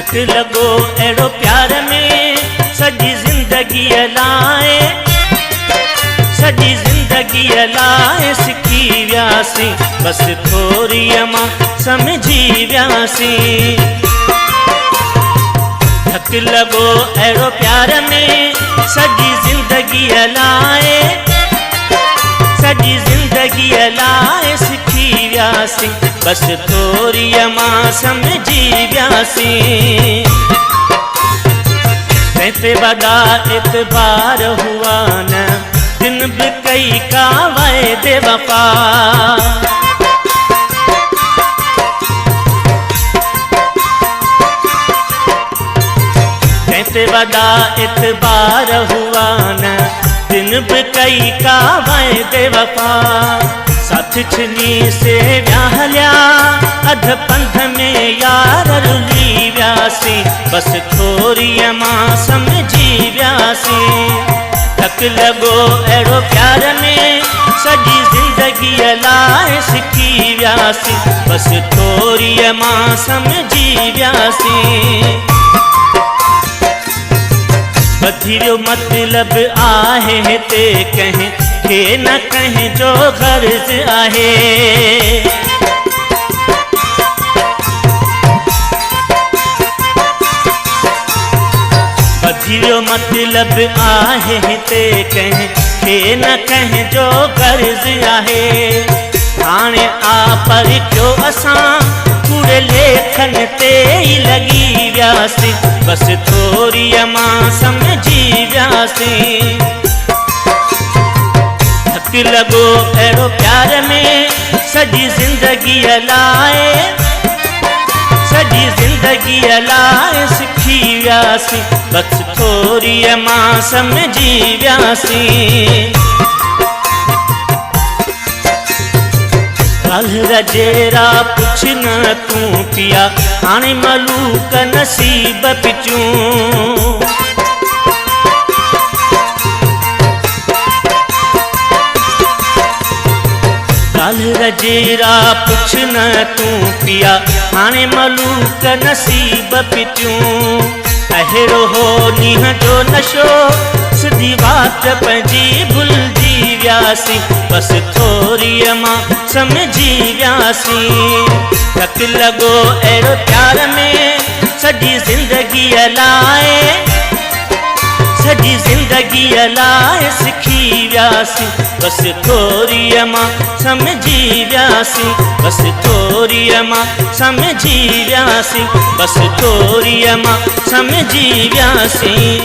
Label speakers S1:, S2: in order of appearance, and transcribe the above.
S1: धक लॻो अहिड़ो प्यार में सॼी ज़िंदगी लाइ, सॼी ज़िंदगी लाइ सिखी वियासीं, बसि थोरीअ मां सम्झी वियासीं। धक लॻो अहिड़ो प्यार में सॼी ज़िंदगी लाइ, सॼी ज़िंदगी लाइ सिखी वियासीं, बसि थोरीअ मां सम्झी वियासीं। तंहिंते वॾा एतबार हुआ न, दिन बि कई का वाइदे वफ़ा। तंहिंते वॾा एतबार हुआ न, दिन बि कई का वाइदे वफ़ा। साथ छिनी से वियाहलिया, अध पंध में यार रुली वियासीं, बसि थोरीअ मां सम्झी वियासीं। धक लॻो अहिड़ो प्यार में सॼी ज़िंदगी लाइ सिखी वियासीं, बसि थोरीअ मां सम्झी वियासीं। ॿधी वियो मतिलब आहे हिते कंहिं खे न कंहिं जो गर्ज़ आहे। ॿधी वियो मतिलब आहे हिते कंहिं खे न कंहिं जो गर्ज़ आहे। हाणे आ पर कयो असां कूड़े लेखन ते ई लॻी वियासीं, बसि थोरीअ मां सम्झी वियासीं। धक लॻो अहिड़ो प्यार में सॼी ज़िंदगी लाइ, सॼी ज़िंदगी लाइ सिखी वियासीं, बसि थोरीअ मां सम्झी वियासीं। काल्ह रजेरा पुछ न तूं पिया, हाणे मलूक नसीब पिचूं। काल्ह रजेरा पुछ न तूं पिया, हाणे मलूक नसीब पिचूं। अहिड़ो हो नींहं जो नशो, सिधी बात पंहिंजी भुलिजी वियासीं, बसि थोरीअ मां सम्झी वियासीं। धक लॻो अहिड़ो प्यार में सॼी ज़िंदगी लाइ, सॼी ज़िंदगी लाइ सिखी वियासीं, बसि थोरीअ मां सम्झी वियासीं, बसि थोरीअ मां सम्झी वियासीं, बसि थोरीअ मां सम्झी वियासीं।